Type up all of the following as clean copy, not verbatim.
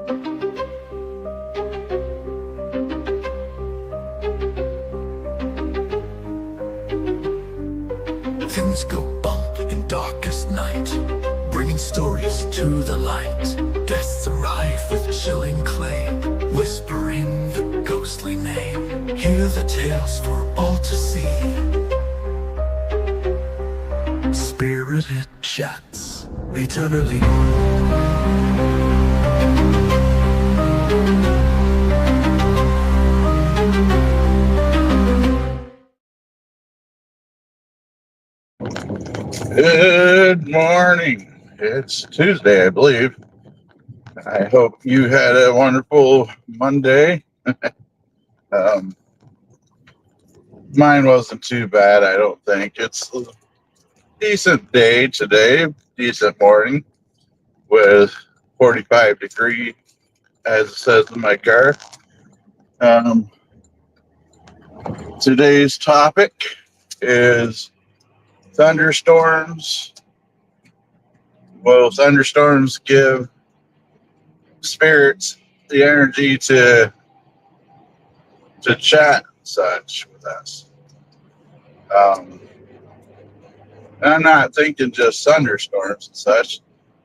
Things go bump in darkest night, bringing stories to the light. Guests arrive with chilling claim, whispering the ghostly name. Hear the tales for all to see. Spirited chats eternally. Good morning. It's Tuesday, I believe. I hope you had a wonderful Monday. Mine wasn't too bad, I don't think. It's a decent day today, decent morning with 45 degrees, as it says in my car. Today's topic is thunderstorms. Will thunderstorms give spirits the energy to chat and such with us? I'm not thinking just thunderstorms and such,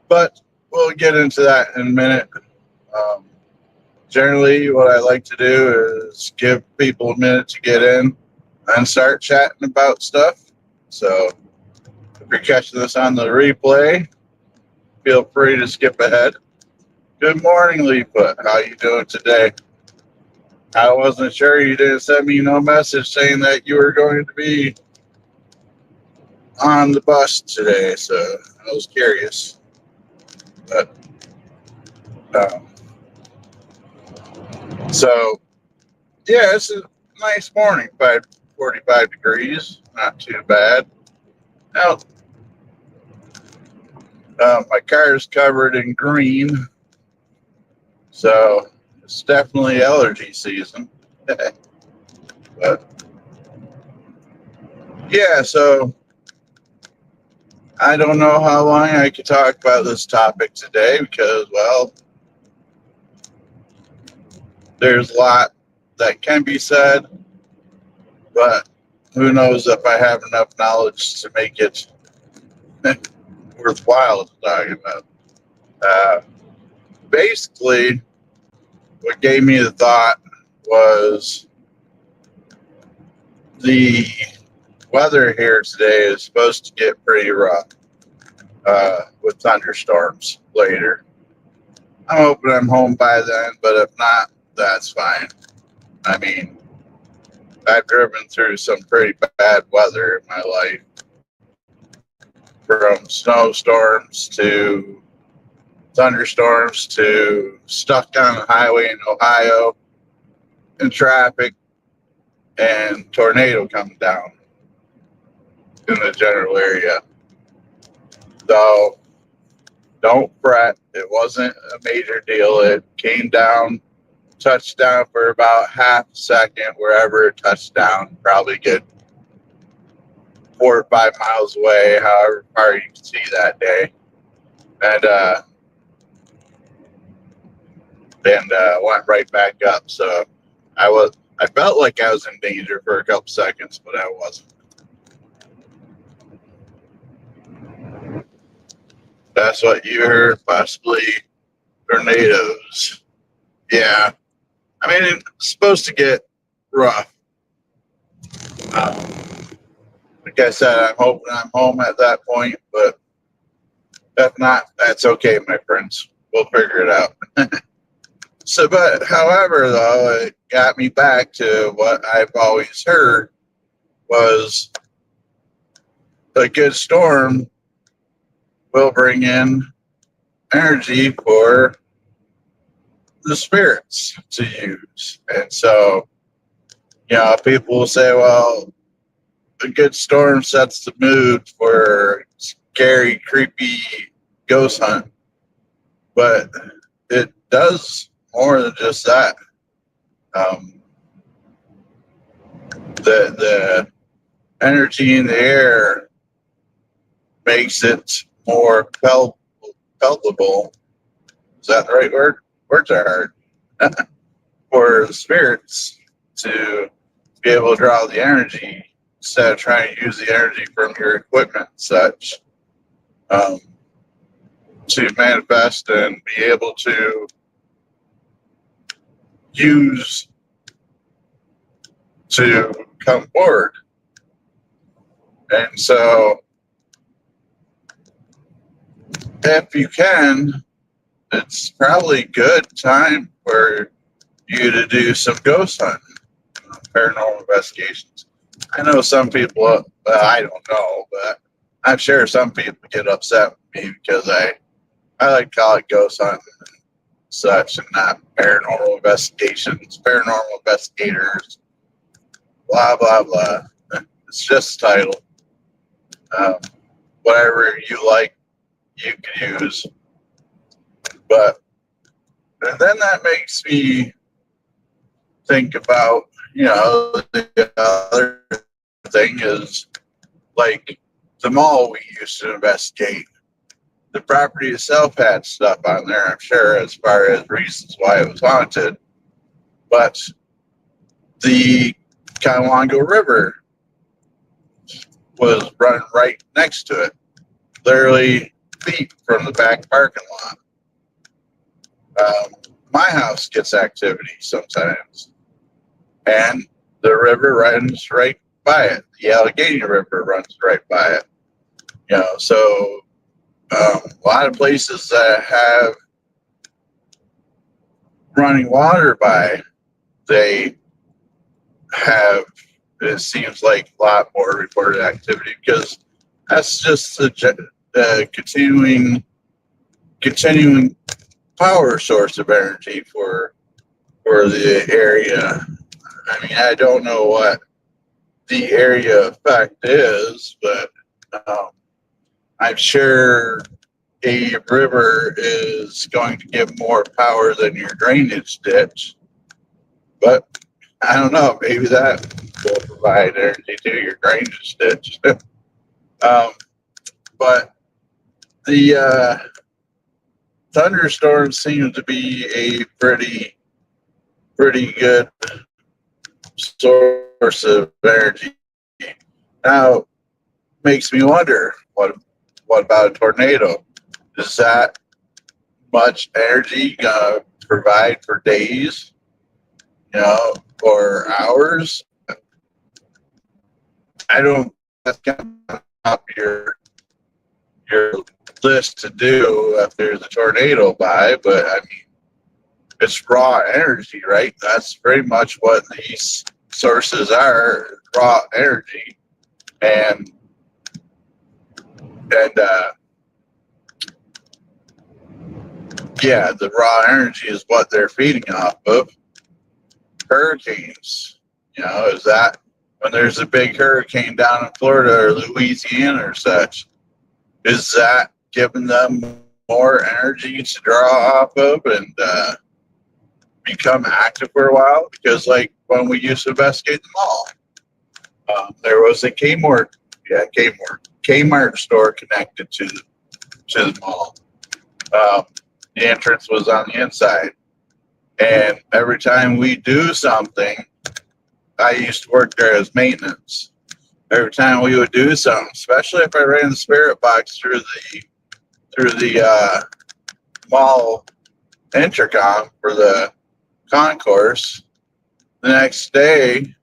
but we'll get into that in a minute. Generally, what I like to do is give people a minute to get in and start chatting about stuff. So if you're catching this on the replay, feel free to skip ahead. Good morning, Leepa. How you doing today? I wasn't sure, you didn't send me no message saying that you were going to be on the bus today, so I was curious. But so yeah, it's a nice morning. 45 degrees, not too bad. Now, my car is covered in green, so it's definitely allergy season. But yeah, so I don't know how long I could talk about this topic today because, well, there's a lot that can be said, but who knows if I have enough knowledge to make it worthwhile to talk about. Basically, what gave me the thought was the weather here today is supposed to get pretty rough with thunderstorms later. I'm hoping I'm home by then, but if not, that's fine. I mean, I've driven through some pretty bad weather in my life, from snowstorms to thunderstorms to stuck on the highway in Ohio in traffic and tornado coming down in the general area. So don't fret, it wasn't a major deal. It came down, touched down for about half a second wherever it touched down, probably get 4 or 5 miles away, however far you can see that day. And went right back up. So I felt like I was in danger for a couple seconds, but I wasn't. That's what you heard, possibly tornadoes. Yeah. I mean, it's supposed to get rough. Like I said, I'm hoping I'm home at that point, but if not, that's okay, my friends. We'll figure it out. So, but however, though, it got me back to what I've always heard was a good storm will bring in energy for the spirits to use. And so, you know, people will say, well, a good storm sets the mood for scary, creepy ghost hunt. But it does more than just that. The energy in the air makes it more palatable. Is that the right word? words are hard, for the spirits to be able to draw the energy instead of trying to use the energy from your equipment and such, to manifest and be able to use to come forward. And so, if you can, it's probably a good time for you to do some ghost hunting, paranormal investigations. I know some people, I don't know, but I'm sure some people get upset with me because I like to call it ghost hunting and such and not paranormal investigations, paranormal investigators, blah, blah, blah. It's just a title. Whatever you like, you can use. But, and then that makes me think about, the other thing is like the mall we used to investigate. The property itself had stuff on there, I'm sure, as far as reasons why it was haunted. But the Conwango River was running right next to it, literally feet from the back parking lot. My house gets activity sometimes, and the river runs right by it. The Allegheny River runs right by it. So a lot of places that have running water by, they have, it seems like, a lot more reported activity, because that's just the continuing power source of energy for the area. I mean, I don't know what the area effect is, but I'm sure a river is going to give more power than your drainage ditch. But I don't know, maybe that will provide energy to your drainage ditch. But the thunderstorms seem to be a pretty good source of energy. Now, makes me wonder, what about a tornado? Is that much energy gonna provide for days, or hours? I don't. That's kind of up your list to do if there's a tornado by, but I mean, it's raw energy, right? That's pretty much what these sources are: raw energy, and yeah, the raw energy is what they're feeding off of. Hurricanes, is that when there's a big hurricane down in Florida or Louisiana or such, is that giving them more energy to draw off of and become active for a while? Because like when we used to investigate the mall, there was a Kmart store connected to the mall. The entrance was on the inside. And every time we do something, I used to work there as maintenance. Every time we would do something, especially if I ran the spirit box through the mall intercom for the concourse, the next day,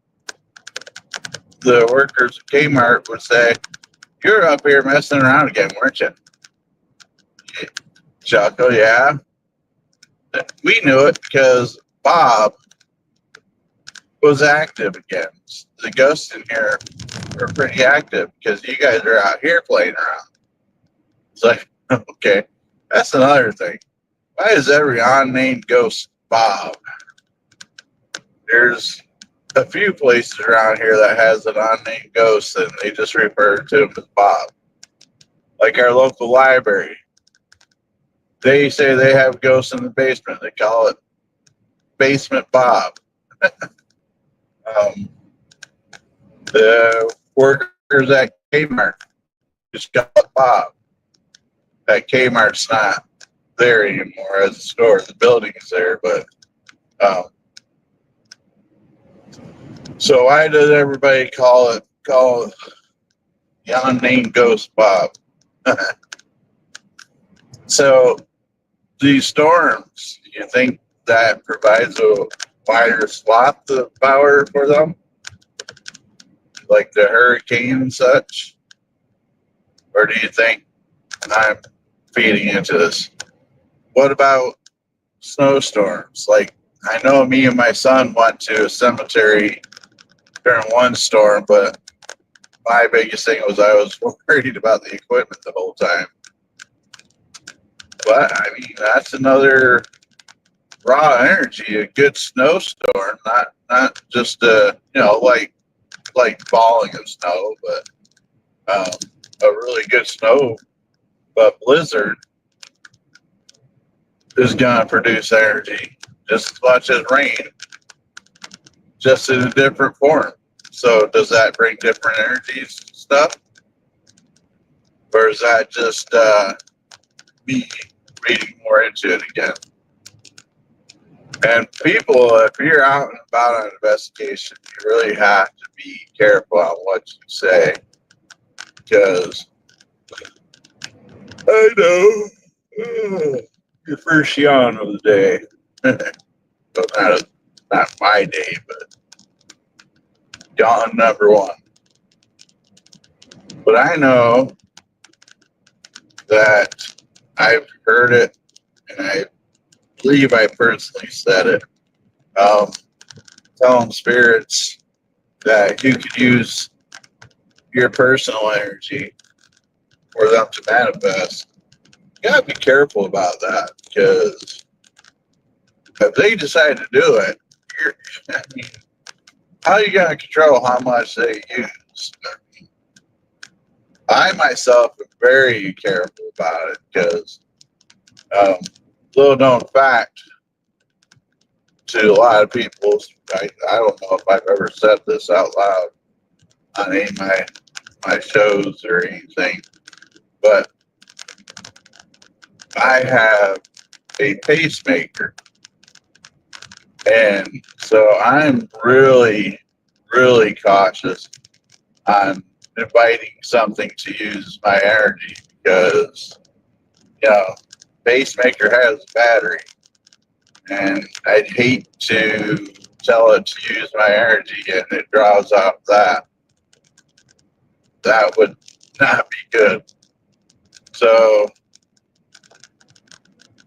the workers at Kmart would say, "You're up here messing around again, weren't you?" Chuckle, yeah. We knew it because Bob was active again. The ghosts in here are pretty active because you guys are out here playing around. It's like, okay, that's another thing. Why is every unnamed ghost Bob? There's a few places around here that has an unnamed ghost and they just refer to him as Bob. Like our local library. They say they have ghosts in the basement. They call it Basement Bob. The workers at Kmart just call it Bob. At Kmart's not there anymore as a store. The building is there, but so why does everybody call the unnamed Ghost Bob? So these storms, do you think that provides a wider swath of power for them, like the hurricane and such? Or do you think I'm feeding into this? What about snowstorms? Like, I know me and my son went to a cemetery during one storm, but my biggest thing was I was worried about the equipment the whole time. But I mean, that's another raw energy. A good snowstorm, not just like falling of snow, but a really good snow, but blizzard is gonna produce energy just as much as rain, just in a different form. So does that bring different energies and stuff? Or is that just me reading more into it again? And people, if you're out and about on an investigation, you really have to be careful on what you say. Because I know your first yawn of the day. So not my day, but yawn number one. But I know that I've heard it, and I believe I personally said it. Telling spirits that you could use your personal energy for them to manifest. You gotta be careful about that, because if they decide to do it, I mean, how are you gonna control how much they use? I myself am very careful about it, because little known fact to a lot of people, I don't know if I've ever said this out loud on any of my shows or anything, but I have a pacemaker, and so I'm really, really cautious on inviting something to use my energy, because pacemaker has a battery, and I'd hate to tell it to use my energy and it draws off that. That would not be good. So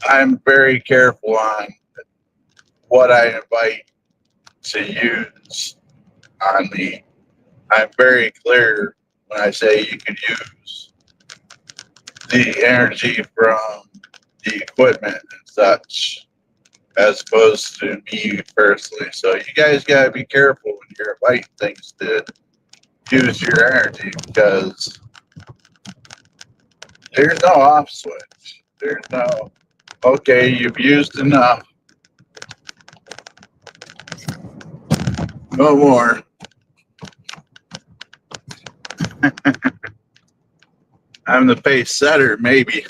I'm very careful on what I invite to use on me. I'm very clear when I say you can use the energy from the equipment and such, as opposed to me personally. So you guys gotta be careful when you're inviting things to use your energy, because there's no off switch. There's no, okay, you've used enough. No more. I'm the pace setter, maybe.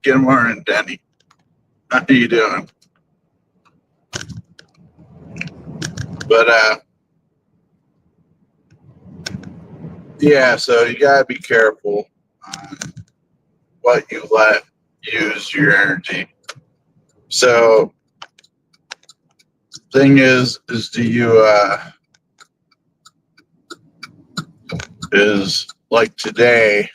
Good morning, Denny. How you doing? But yeah, so you gotta be careful on what you let use your energy. So thing is do you is like today,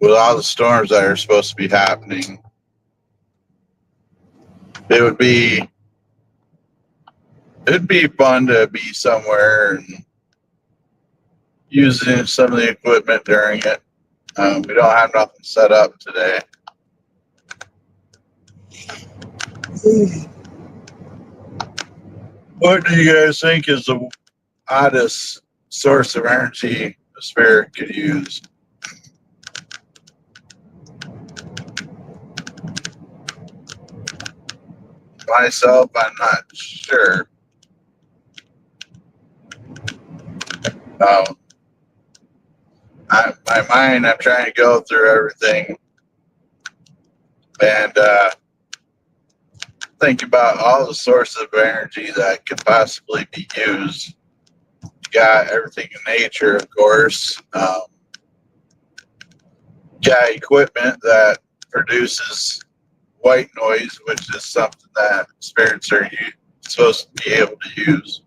with all the storms that are supposed to be happening, it'd be fun to be somewhere and using some of the equipment during it. We don't have nothing set up today. What do you guys think is the oddest source of energy a spirit could use? Myself, I'm not sure. My mind, I'm trying to go through everything and think about all the sources of energy that could possibly be used. You got everything in nature, of course. Got equipment that produces white noise, which is something that spirits are supposed to be able to use.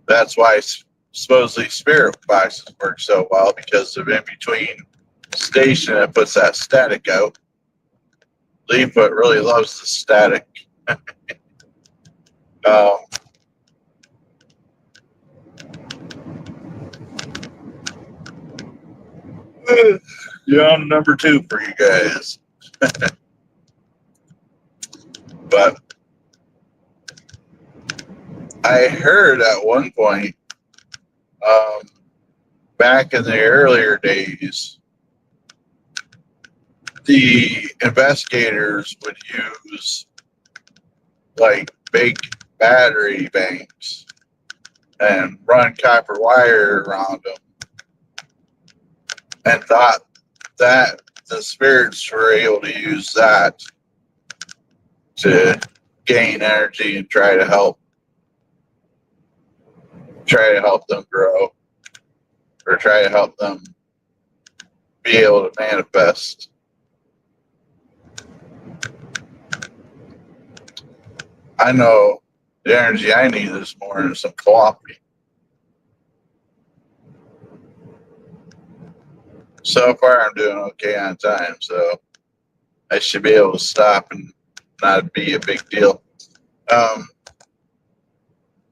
That's why supposedly spirit boxes work so well, because of in between station that puts that static out. Leaffoot really loves the static. um, yeah, I'm number 2 for you guys. But I heard at one point, back in the earlier days, the investigators would use like big battery banks and run copper wire around them, and thought that the spirits were able to use that to gain energy and try to help them grow, or try to help them be able to manifest. I know the energy I need this morning is some coffee. So far, I'm doing okay on time, so I should be able to stop and not be a big deal. I'm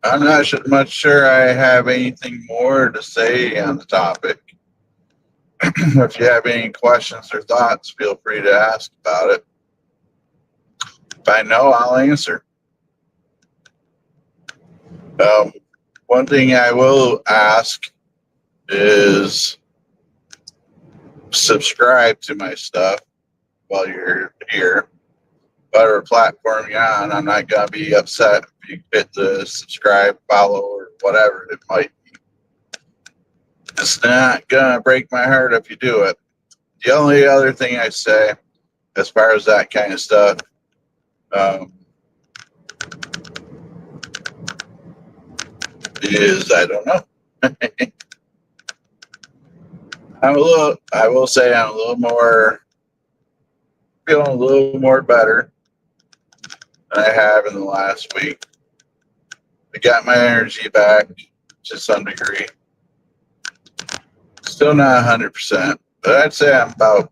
not much sure I have anything more to say on the topic. If you have any questions or thoughts, feel free to ask about it. If I know, I'll answer. One thing I will ask is subscribe to my stuff while you're here. Whatever platform you're on, I'm not going to be upset if you hit the subscribe, follow, or whatever it might be. It's not going to break my heart if you do it. The only other thing I say, as far as that kind of stuff, is I don't know. I will say I'm feeling a little more better than I have in the last week. I got my energy back to some degree. Still not 100%, but I'd say I'm about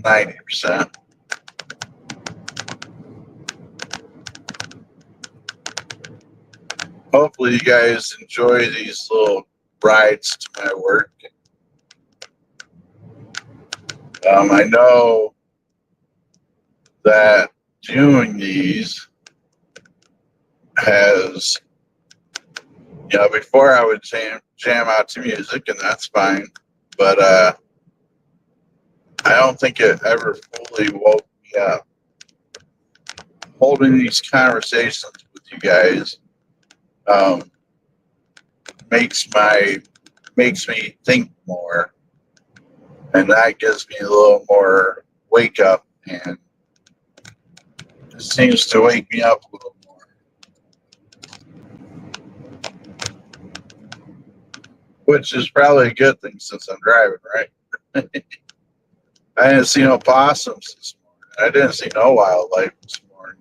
90%. Hopefully you guys enjoy these little rides to my work. I know that doing these has, before I would jam out to music, and that's fine, but I don't think it ever fully woke me up. Holding these conversations with you guys makes me think more, and that gives me a little more wake up, and it seems to wake me up a little more, which is probably a good thing since I'm driving, right? I didn't see no possums this morning. I didn't see no wildlife this morning.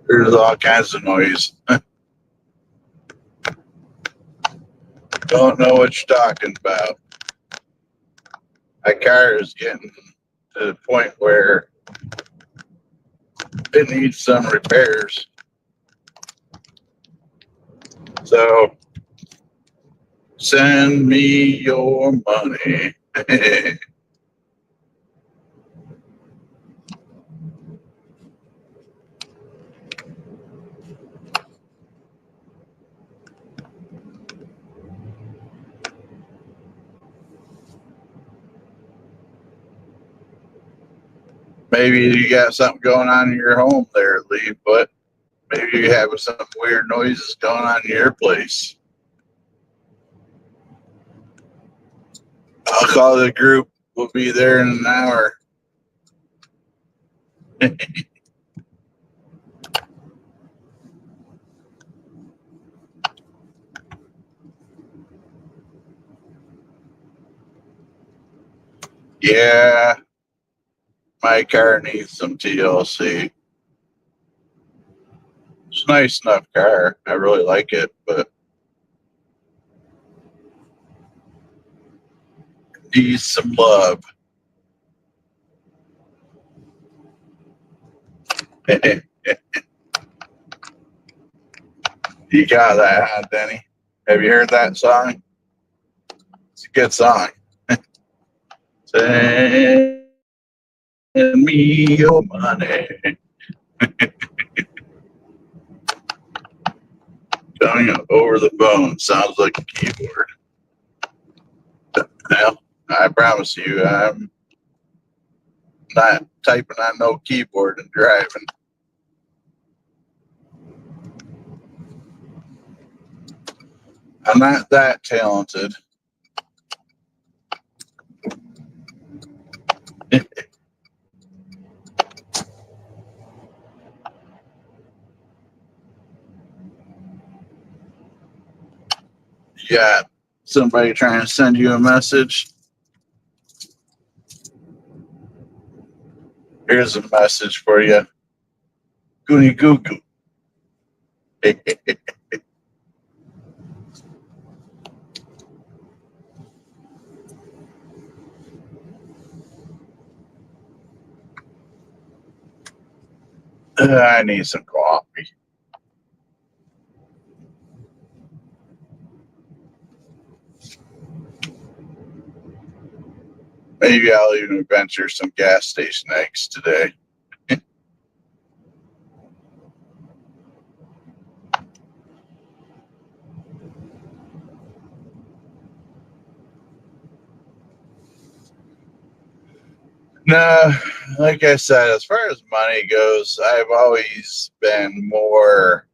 There's all kinds of noise. Don't know what you're talking about. My car is getting to the point where it needs some repairs. So send me your money. Maybe you got something going on in your home there, Lee, but maybe you have some weird noises going on in your place. I'll call the group. We'll be there in an hour. Yeah, my car needs some TLC. It's a nice enough car. I really like it, but needs some love. You got that, huh, Denny? Have you heard that song? It's a good song. Send me your money. Going over the phone sounds like a keyboard. Well, I promise you, I'm not typing on no keyboard and driving. I'm not that talented. You got somebody trying to send you a message. Here's a message for you. Goonie goo goo. I need some coffee. Maybe I'll even venture some gas station eggs today. No, like I said, as far as money goes, I've always been more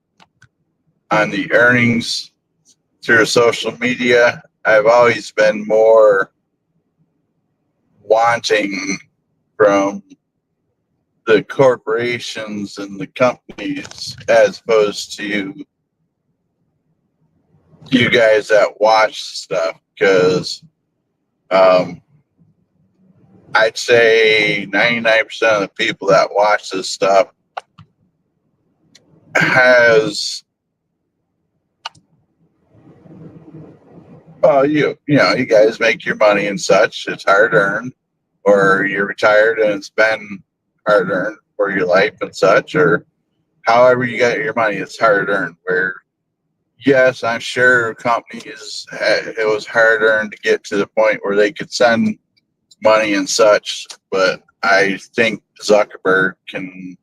on the earnings through social media. I've always been more wanting from the corporations and the companies as opposed to you guys that watch stuff, because I'd say 99% of the people that watch this stuff has you guys make your money and such. It's hard earned, or you're retired and it's been hard earned for your life and such, or however you got your money, it's hard earned. Where yes, I'm sure companies it was hard earned to get to the point where they could send money and such, but I think Zuckerberg can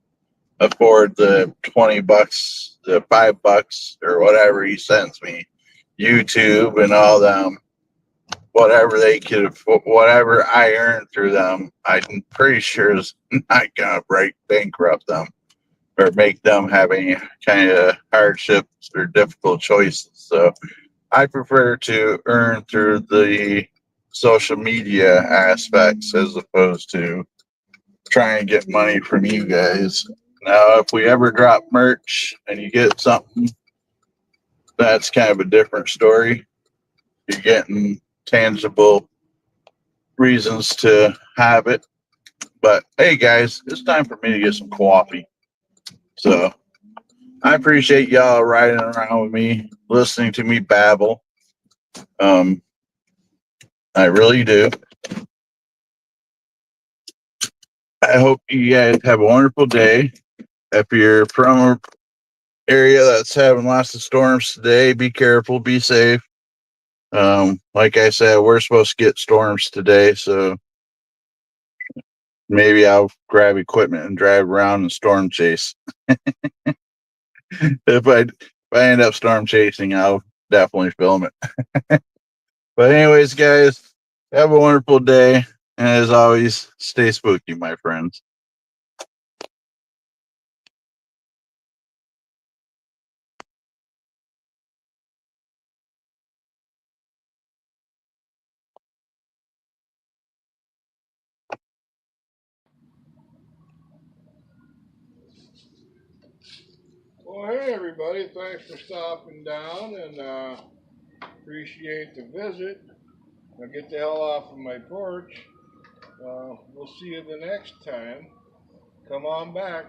afford the $20, the $5, or whatever he sends me. YouTube and all them, whatever they could afford, whatever I earn through them, I'm pretty sure is not gonna bankrupt them or make them have any kind of hardships or difficult choices. So I prefer to earn through the social media aspects as opposed to trying to get money from you guys. Now, if we ever drop merch and you get something, that's kind of a different story. You're getting tangible reasons to have it. But hey, guys, it's time for me to get some coffee. So I appreciate y'all riding around with me, listening to me babble. I really do. I hope you guys have a wonderful day. If you're from an area that's having lots of storms today, be careful, be safe. Like I said, we're supposed to get storms today, so maybe I'll grab equipment and drive around and storm chase. If I end up storm chasing, I'll definitely film it. But anyways, guys, have a wonderful day, and as always, stay spooky, my friends. right, everybody. Thanks for stopping down, and appreciate the visit. I'll get the hell off of my porch. We'll see you the next time. Come on back.